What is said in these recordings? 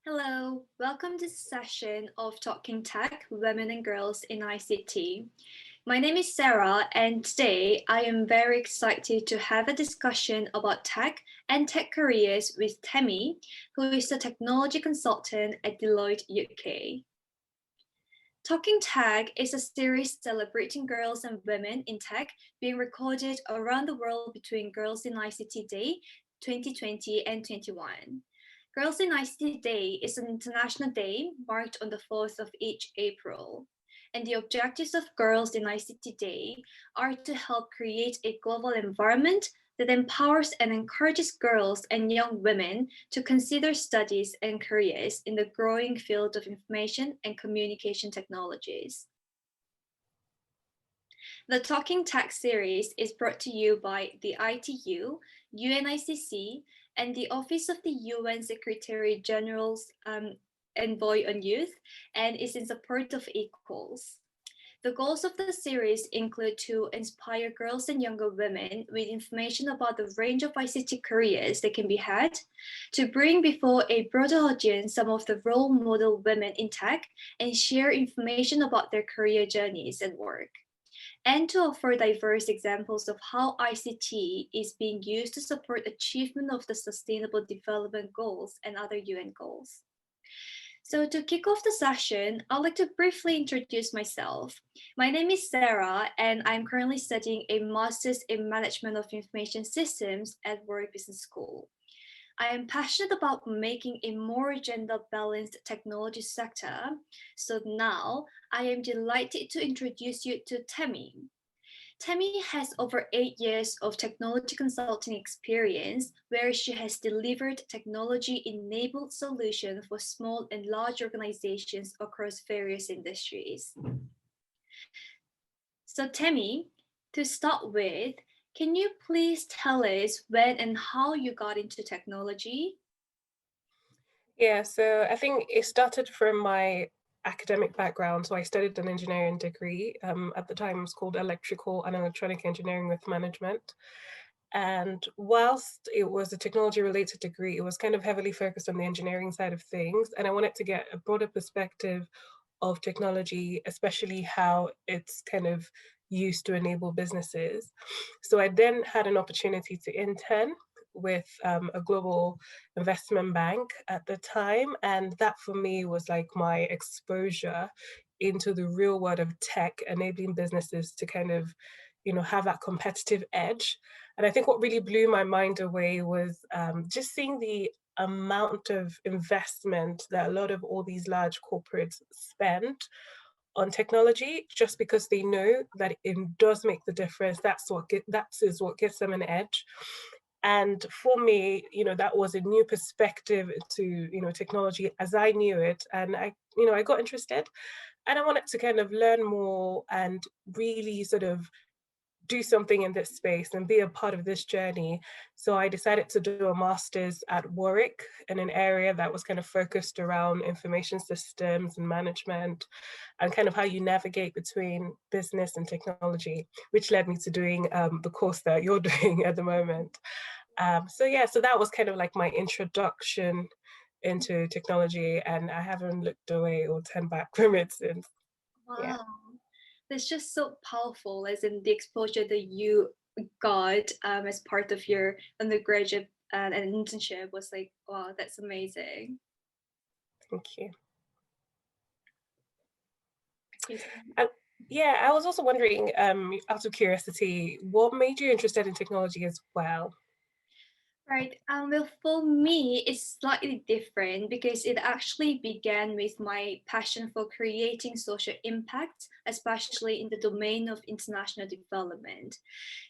Hello, welcome to this session of Talking Tech, Women and Girls in ICT. My name is Sarah, and today I am very excited to have a discussion about tech and tech careers with Temi, who is a technology consultant at Deloitte, UK. Talking Tech is a series celebrating girls and women in tech being recorded around the world between Girls in ICT Day 2020 and 21. Girls in ICT Day is an international day marked on the 4th of each April. And the objectives of Girls in ICT Day are to help create a global environment that empowers and encourages girls and young women to consider studies and careers in the growing field of information and communication technologies. The Talking Tech series is brought to you by the ITU, UNICC, and the Office of the UN Secretary General's Envoy on Youth, and is in support of Equals. The goals of the series include to inspire girls and younger women with information about the range of ICT careers that can be had, to bring before a broader audience some of the role model women in tech, and share information about their career journeys and work, and to offer diverse examples of how ICT is being used to support achievement of the Sustainable Development Goals and other UN goals. So to kick off the session, I'd like to briefly introduce myself. My name is Sarah, and I'm currently studying a Master's in Management of Information Systems at Warwick Business School. I am passionate about making a more gender-balanced technology sector. So now I am delighted to introduce you to Temi. Temi has over 8 years of technology consulting experience, where she has delivered technology-enabled solutions for small and large organizations across various industries. So Temi, to start with, can you please tell us when and how you got into technology? Yeah, so I think it started from my academic background. So I studied an engineering degree. At the time, it was called Electrical and Electronic Engineering with Management. And whilst it was a technology related degree, it was kind of heavily focused on the engineering side of things. And I wanted to get a broader perspective of technology, especially how it's kind of used to enable businesses. So I then had an opportunity to intern with a global investment bank at the time. And that for me was like my exposure into the real world of tech, enabling businesses to kind of, have that competitive edge. And I think what really blew my mind away was just seeing the amount of investment that a lot of all these large corporates spend on technology, just because they know that it does make the difference. That is what gives them an edge. And for me, that was a new perspective to, technology as I knew it. And I got interested, and I wanted to kind of learn more and really sort of do something in this space and be a part of this journey. So I decided to do a master's at Warwick in an area that was kind of focused around information systems and management, and kind of how you navigate between business and technology, which led me to doing the course that you're doing at the moment. So that was kind of like my introduction into technology, and I haven't looked away or turned back from it since. Yeah. Wow, that's just so powerful, as in the exposure that you got as part of your undergraduate and internship was like, wow, that's amazing. Thank you. Okay, Yeah, I was also wondering, out of curiosity, what made you interested in technology as well? right. Well, for me, it's slightly different because it actually began with my passion for creating social impact, especially in the domain of international development.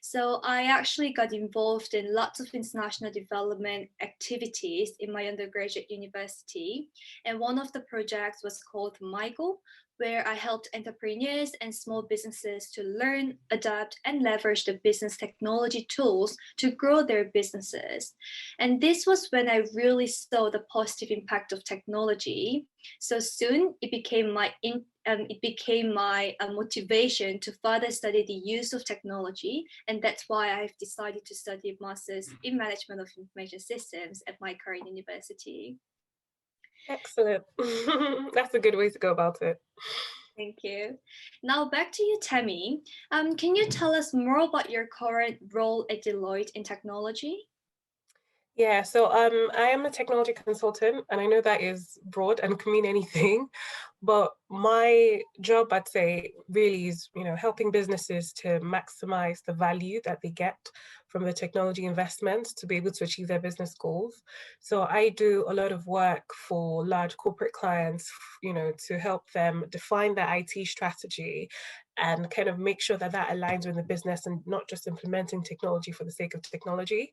So I actually got involved in lots of international development activities in my undergraduate university. And one of the projects was called MIGO, where I helped entrepreneurs and small businesses to learn, adapt, and leverage the business technology tools to grow their businesses. And this was when I really saw the positive impact of technology. So soon it became my motivation to further study the use of technology, and that's why I've decided to study a master's in management of information systems at my current university. Excellent. That's a good way to go about it. Thank you. Now back to you, Temi. Can you tell us more about your current role at Deloitte in technology? Yeah, so I am a technology consultant, and I know that is broad and can mean anything, but my job, I'd say, really is, helping businesses to maximize the value that they get from the technology investments to be able to achieve their business goals. So I do a lot of work for large corporate clients, to help them define their IT strategy and kind of make sure that that aligns with the business and not just implementing technology for the sake of technology,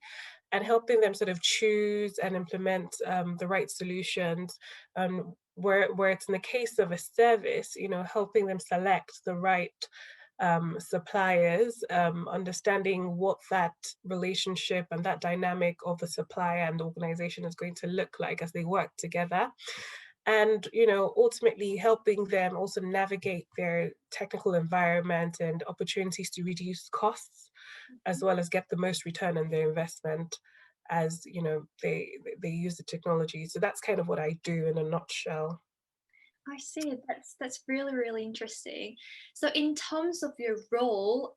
and helping them sort of choose and implement the right solutions. Where it's in the case of a service, helping them select the right suppliers, understanding what that relationship and that dynamic of the supplier and the organization is going to look like as they work together. And ultimately helping them also navigate their technical environment and opportunities to reduce costs, as well as get the most return on their investment as they use the technology. So that's kind of what I do in a nutshell. I see. That's really really interesting. So, in terms of your role,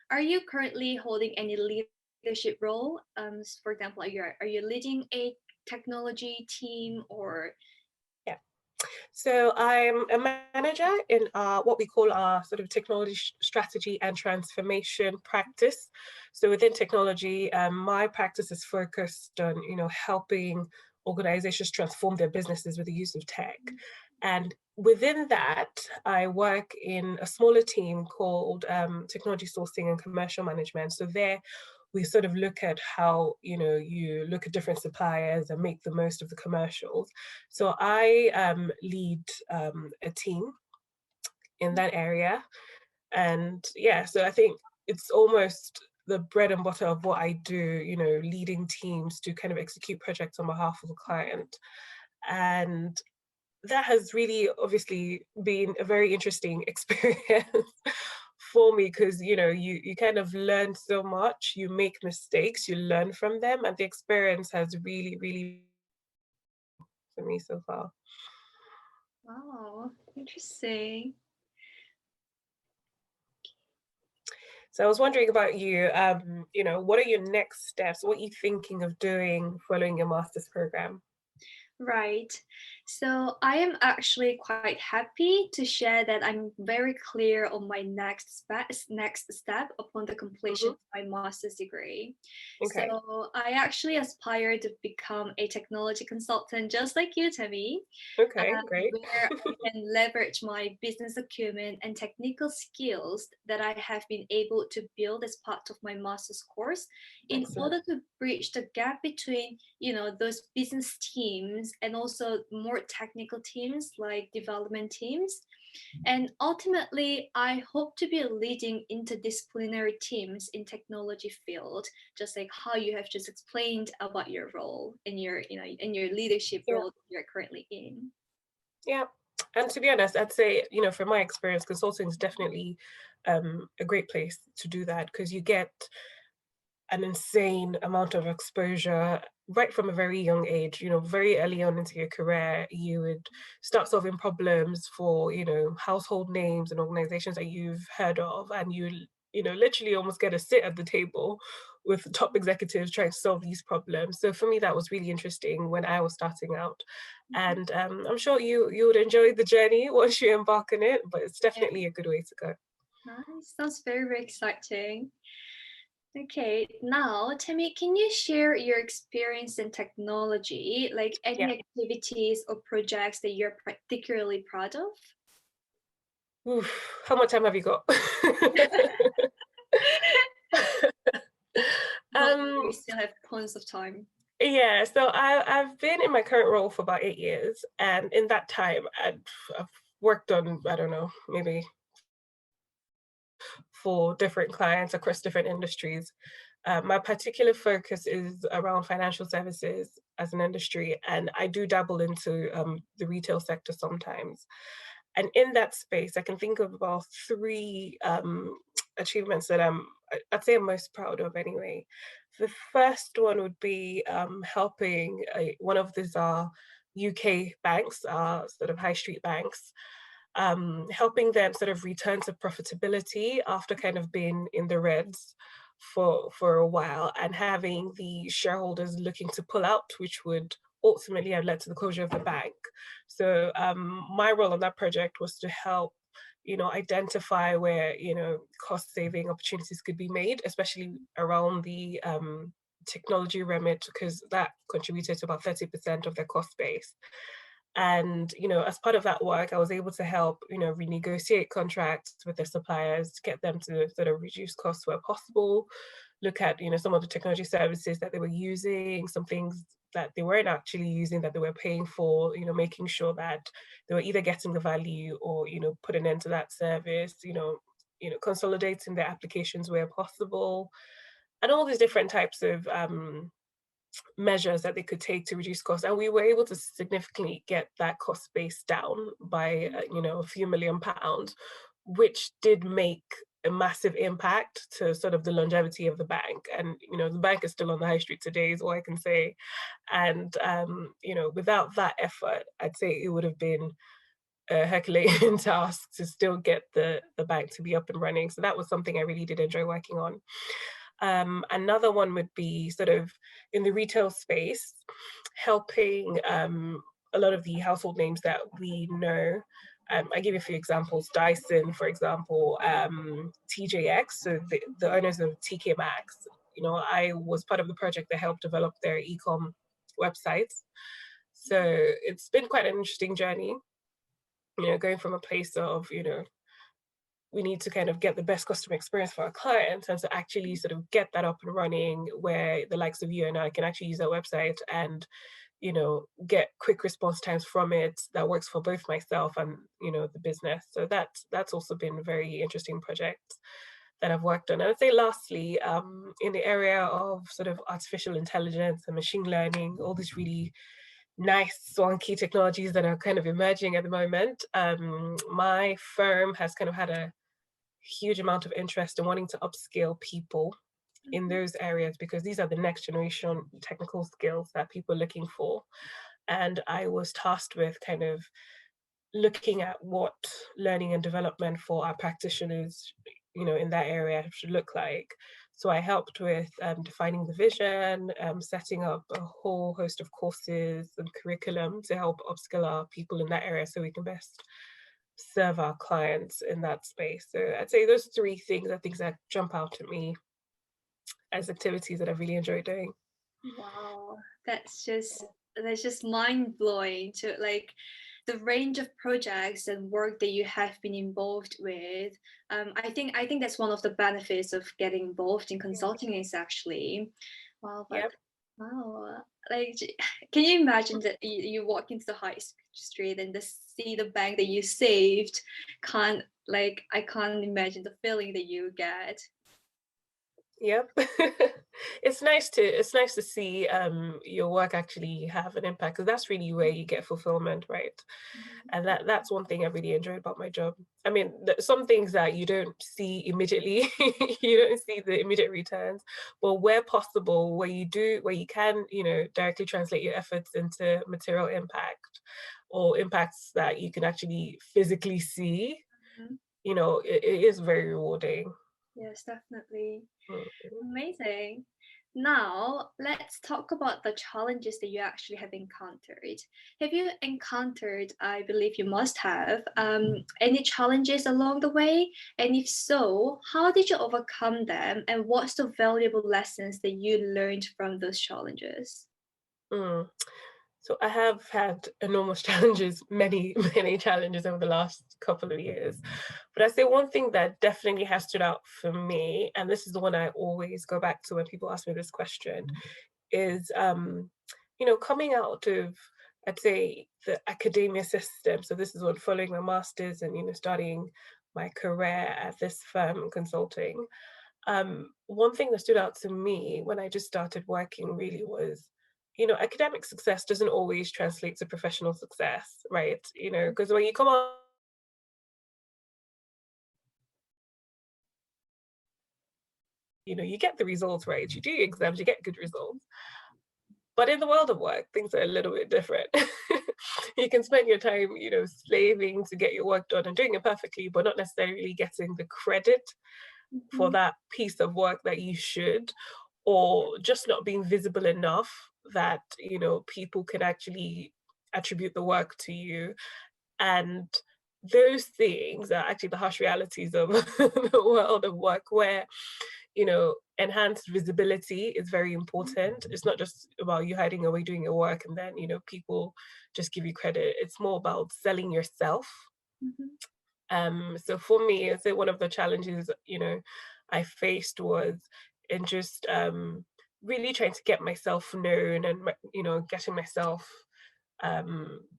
are you currently holding any leadership role? For example, are you leading a technology team or? Yeah. So I'm a manager in what we call our sort of technology strategy and transformation practice. So within technology, my practice is focused on, helping organizations transform their businesses with the use of tech. And within that, I work in a smaller team called Technology Sourcing and Commercial Management. So there, we sort of look at how you look at different suppliers and make the most of the commercials. So I lead a team in that area, and yeah, so I think it's almost the bread and butter of what I do. Leading teams to kind of execute projects on behalf of a client, and that has really obviously been a very interesting experience for me, because you kind of learn so much, you make mistakes, you learn from them, and the experience has really really for me so far. Wow, interesting. So I was wondering about you, what are your next steps, what are you thinking of doing following your master's program? Right. So I am actually quite happy to share that I'm very clear on my next step upon the completion Hmm. of my master's degree. Okay. So I actually aspire to become a technology consultant just like you, Tammy, Okay, great. where I can leverage my business acumen and technical skills that I have been able to build as part of my master's course in Excellent. order to bridge the gap between, those business teams and also more technical teams like development teams. And ultimately, I hope to be leading interdisciplinary teams in technology field, just like how you have just explained about your role and your leadership Yeah. role that you're currently in. Yeah. And to be honest, I'd say, from my experience, consulting is definitely a great place to do that, because you get an insane amount of exposure right from a very young age. Very early on into your career, you would start solving problems for, household names and organizations that you've heard of, and literally almost get a sit at the table with the top executives trying to solve these problems. So for me, that was really interesting when I was starting out, Mhm. and I'm sure you would enjoy the journey once you embark on it. But it's Yeah, definitely a good way to go. nice. Sounds very, very exciting. Okay, now Tammy, can you share your experience in technology, like Yeah. any activities or projects that you're particularly proud of? Oof, how much time have you got? Don't worry, we um, still have tons of time. yeah, so I've been in my current role for about 8 years, and in that time, I've worked on, I don't know, maybe for different clients across different industries. My particular focus is around financial services as an industry, and I do dabble into the retail sector sometimes. And in that space, I can think of about three achievements that I'd say I'm most proud of anyway. The first one would be helping one of these UK banks, sort of high street banks, helping them sort of return to profitability after kind of being in the reds for a while, and having the shareholders looking to pull out, which would ultimately have led to the closure of the bank. So my role on that project was to help, identify where, cost saving opportunities could be made, especially around the technology remit, because that contributed to about 30% of their cost base. And, as part of that work, I was able to help, renegotiate contracts with their suppliers to get them to sort of reduce costs where possible, look at, some of the technology services that they were using, some things that they weren't actually using that they were paying for, making sure that they were either getting the value or, put an end to that service, consolidating their applications where possible, and all these different types of measures that they could take to reduce costs. And we were able to significantly get that cost base down by, a few £1 million, which did make a massive impact to sort of the longevity of the bank. And, the bank is still on the high street today is all I can say. And, without that effort, I'd say it would have been a Herculean task to still get the bank to be up and running. So that was something I really did enjoy working on. Another one would be sort of in the retail space, helping a lot of the household names that we know. I give you a few examples. Dyson, for example, TJX, so the owners of TK Maxx. I was part of the project that helped develop their e-com websites. So it's been quite an interesting journey, going from a place of, we need to kind of get the best customer experience for our clients, and to actually sort of get that up and running where the likes of you and I can actually use our website and, get quick response times from it that works for both myself and, the business. So that's also been a very interesting project that I've worked on. And I'd say lastly, in the area of sort of artificial intelligence and machine learning, all these really nice swanky technologies that are kind of emerging at the moment. My firm has kind of had a huge amount of interest in wanting to upskill people in those areas, because these are the next generation technical skills that people are looking for. And I was tasked with kind of looking at what learning and development for our practitioners, in that area should look like. So I helped with defining the vision, setting up a whole host of courses and curriculum to help upskill our people in that area so we can best serve our clients in that space. So I'd say those three things are things that jump out at me as activities that I've really enjoyed doing. Wow, that's just mind blowing to like the range of projects and work that you have been involved with. I think that's one of the benefits of getting involved in consulting is actually, wow, but Yep. wow, like can you imagine that you walk into the high street and just see the bank that you saved? Can't like I can't imagine the feeling that you get. Yep. It's nice to see your work actually have an impact, because that's really where you get fulfillment, right? And that's one thing I really enjoy about my job. I mean, some things that you don't see immediately, you don't see the immediate returns, but where possible, where you can, directly translate your efforts into material impact, or impacts that you can actually physically see, Mhm. it is very rewarding. Yes, definitely. Mm. Amazing. Now, let's talk about the challenges that you actually have encountered. Have you encountered, I believe you must have, any challenges along the way? And if so, how did you overcome them? And what's the valuable lessons that you learned from those challenges? Mm. So I have had enormous challenges, many, many challenges over the last couple of years. But I say one thing that definitely has stood out for me, and this is the one I always go back to when people ask me this question, is coming out of, I'd say, the academia system. So this is what following my master's and studying my career at this firm consulting. One thing that stood out to me when I just started working really was, academic success doesn't always translate to professional success, right? Because when you come out, you get the results right, you do your exams, you get good results. But in the world of work, things are a little bit different. You can spend your time, slaving to get your work done and doing it perfectly, but not necessarily getting the credit for Mhm. that piece of work that you should, or just not being visible enough that, people can actually attribute the work to you. And those things are actually the harsh realities of the world of work, where enhanced visibility is very important. It's not just about you hiding away doing your work and then, people just give you credit. It's more about selling yourself. Mhm. So for me, I'd say one of the challenges, I faced was in just really trying to get myself known and, getting myself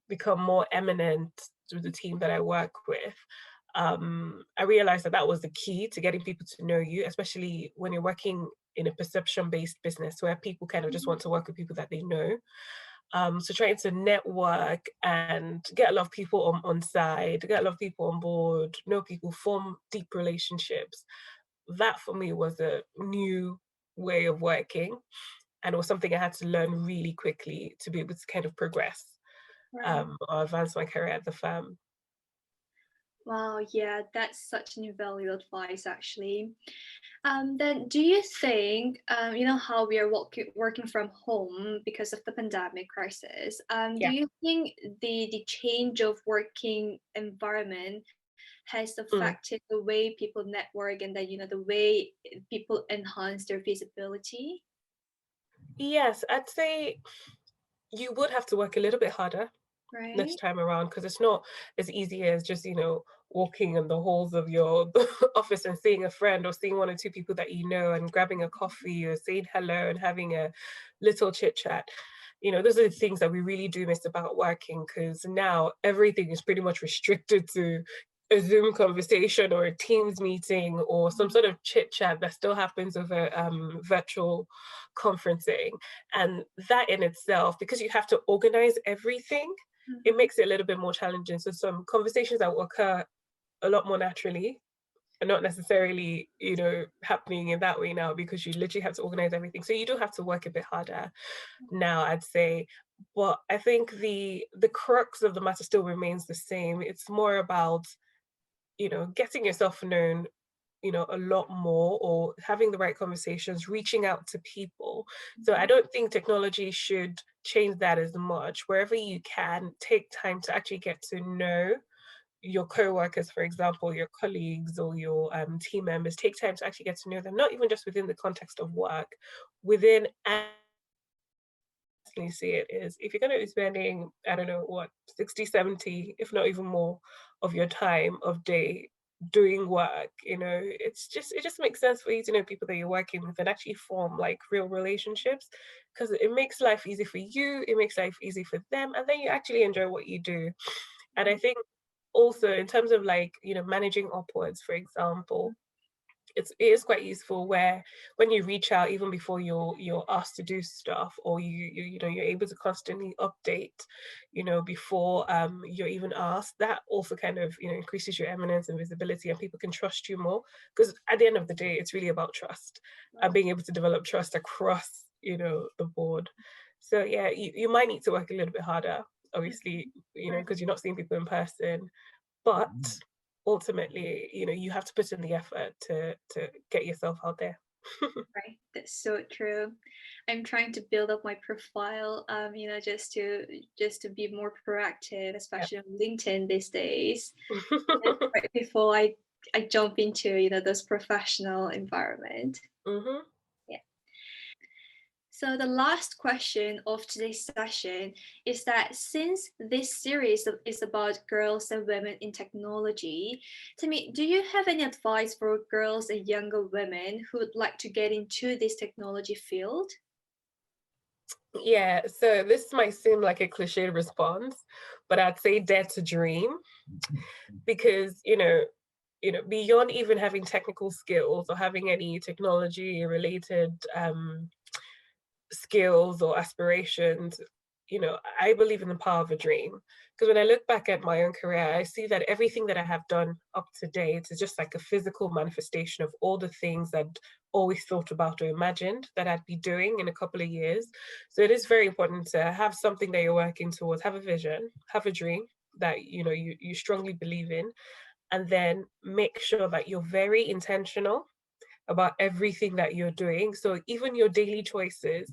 become more eminent through the team that I work with. I realized that that was the key to getting people to know you, especially when you're working in a perception-based business where people kind of just Mhm. want to work with people that they know. So trying to network and get a lot of people on side, get a lot of people on board, know people, form deep relationships. That for me was a new way of working, and it was something I had to learn really quickly to be able to kind of progress Right. or advance my career at the firm. Wow, yeah, that's such an invaluable advice, actually. Then, do you think, you know, how we are working from home because of the pandemic crisis? Do Yeah. you think the change of working environment has Mm. affected the way people network and then, you know, the way people enhance their visibility? Yes, I'd say you would have to work a little bit harder next Right? time around, because it's not as easy as just, walking in the halls of your office and seeing a friend or seeing one or two people that you know and grabbing a coffee or saying hello and having a little chit chat. Those are the things that we really do miss about working, because now everything is pretty much restricted to a Zoom conversation or a Teams meeting or some sort of chit chat that still happens over virtual conferencing. And that in itself, because you have to organize everything, it Mhm. makes it a little bit more challenging. So some conversations that will occur a lot more naturally are not necessarily, happening in that way now, because you literally have to organize everything. So you do have to work a bit harder now, I'd say. But I think the crux of the matter still remains the same. It's more about, getting yourself known, a lot more, or having the right conversations, reaching out to people. So I Mhm. don't think technology should change that as much. Wherever you can, take time to actually get to know your co-workers, for example, your colleagues or your team members. Take time to actually get to know them, not even just within the context of work, within, and personally see it is, if you're going to be spending, I don't know what, 60, 70, if not even more of your time of day doing work, it just makes sense for you to know people that you're working with and actually form like real relationships, because it makes life easy for you, it makes life easy for them, and then you actually enjoy what you do. And I think also in terms of like, managing upwards, for example, it is quite useful where when you reach out even before you're asked to do stuff, or you're able to constantly update, before you're even asked. That also kind of, increases your eminence and visibility, and people can trust you more, because at the end of the day it's really about trust and Right. being able to develop trust across, the board. So yeah, you might need to work a little bit harder, obviously, Right. because you're not seeing people in person, but ultimately, you have to put in the effort to get yourself out there. Right, that's so true. I'm trying to build up my profile, you know, just to be more proactive, Yeah. especially on LinkedIn these days. And right before I jump into, you know, this professional environment. Hmm. Yeah. So the last question of today's session is that since this series is about girls and women in technology, to me, do you have any advice for girls and younger women who would like to get into this technology field? Yeah, so this might seem like a cliche response, but I'd say dare to dream, because beyond even having technical skills or having any technology related skills or aspirations, I believe in the power of a dream. Because when I look back at my own career, I see that everything that I have done up to date is just like a physical manifestation of all the things that always thought about or imagined that I'd be doing in a couple of years. So it is very important to have something that you're working towards, have a vision, have a dream that you strongly believe in, and then make sure that you're very intentional about everything that you're doing. So even your daily choices,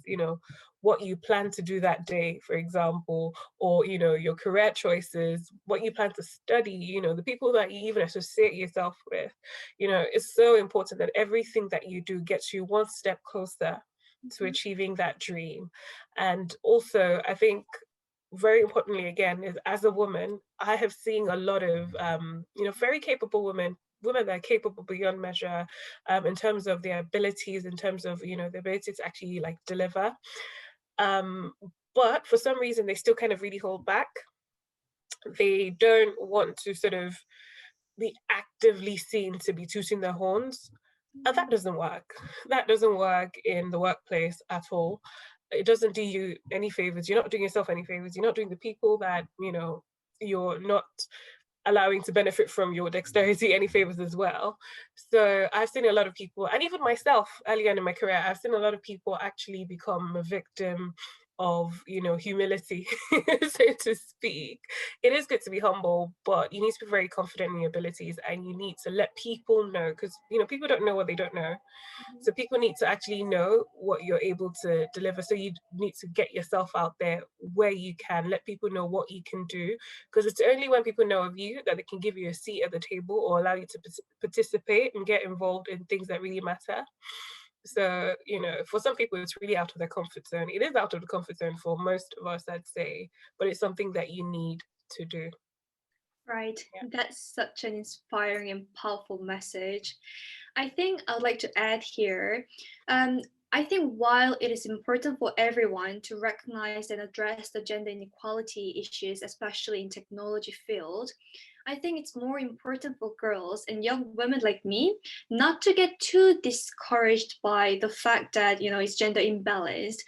what you plan to do that day, for example, or your career choices, what you plan to study, the people that you even associate yourself with, it's so important that everything that you do gets you one step closer to achieving that dream. And also, I think very importantly again is, as a woman, I have seen a lot of very capable women that are capable beyond measure, in terms of their abilities, in terms of the ability to actually like deliver, um but for some reason they still kind of really hold back. They don't want to sort of be actively seen to be tooting their horns, and that doesn't work. That doesn't work in the workplace at all. It doesn't do you any favors. You're not doing yourself any favors. You're not doing the people that you're not allowing to benefit from your dexterity any favors as well. So I've seen a lot of people, and even myself early on in my career, I've seen a lot of people actually become a victim of humility, so to speak. It is good to be humble, but you need to be very confident in your abilities, and you need to let people know, because people don't know what they don't know. So people need to actually know what you're able to deliver. So you need to get yourself out there where you can, let people know what you can do, because it's only when people know of you that they can give you a seat at the table or allow you to participate and get involved in things that really matter. So, for some people, it's really out of their comfort zone. It is out of the comfort zone for most of us, I'd say, but it's something that you need to do. Right. Yeah. That's such an inspiring and powerful message. I think I'd like to add here. Um, I think while it is important for everyone to recognize and address the gender inequality issues, especially in technology field, I think it's more important for girls and young women like me not to get too discouraged by the fact that it's gender imbalanced.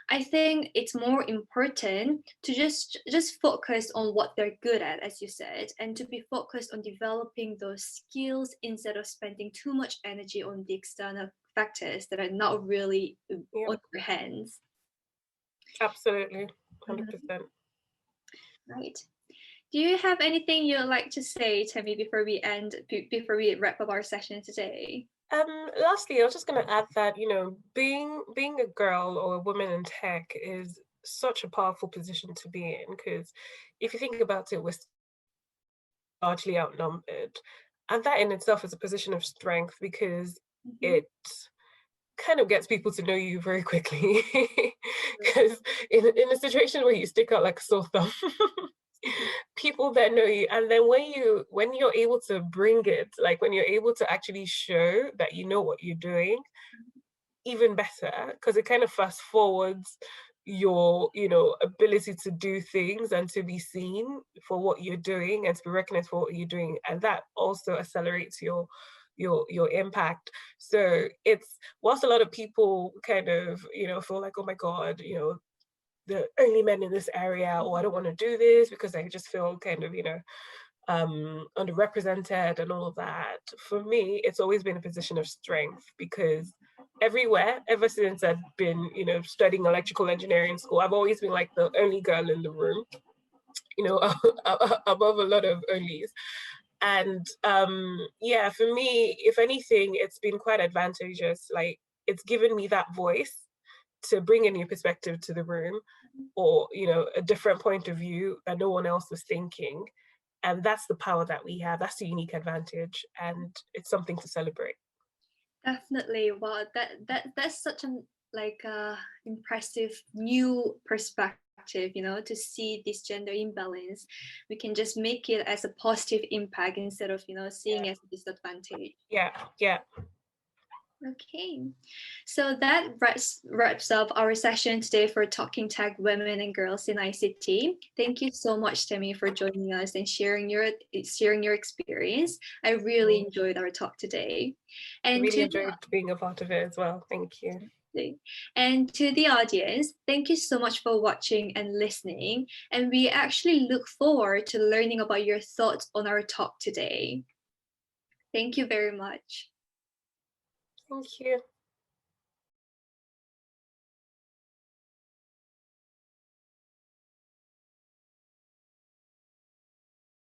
I think it's more important to just focus on what they're good at, as you said, and to be focused on developing those skills instead of spending too much energy on the external factors that are not really Yeah, on your hands. absolutely. Mhm. 100%. Right. Do you have anything you'd like to say, Temi, before we wrap up our session today? Lastly, I was just going to add that being a girl or a woman in tech is such a powerful position to be in, because if you think about it, we're largely outnumbered, and that in itself is a position of strength, because Mhm. it kind of gets people to know you very quickly. Because in a situation where you stick out like a sore thumb, people that know you, and then when you're able to bring it, like when you're able to actually show that you know what you're doing, even better, because it kind of fast forwards your ability to do things and to be seen for what you're doing and to be recognized for what you're doing, and that also accelerates your impact. So it's, whilst a lot of people kind of feel like, oh my god, the only men in this area, or I don't want to do this because I just feel kind of underrepresented and all of that. For me, it's always been a position of strength, because everywhere, ever since I've been studying electrical engineering school, I've always been like the only girl in the room, above a lot of onlys. And yeah, for me, if anything, it's been quite advantageous. Like, it's given me that voice to bring a new perspective to the room, or a different point of view that no one else was thinking. And that's the power that we have. That's the unique advantage, and it's something to celebrate. Definitely. Wow, that's such an impressive new perspective, to see this gender imbalance. We can just make it as a positive impact instead of, seeing Yeah, as a disadvantage. yeah, yeah. Okay, so that wraps up our session today for Talking Tech Women and Girls in ICT. Thank you so much, Temi, for joining us and sharing your experience. I really Mm. enjoyed our talk today. I And really to enjoyed being a part of it as well. Thank you. the audience, thank you so much for watching and listening. And we actually look forward to learning about your thoughts on our talk today. Thank you very much. Thank you.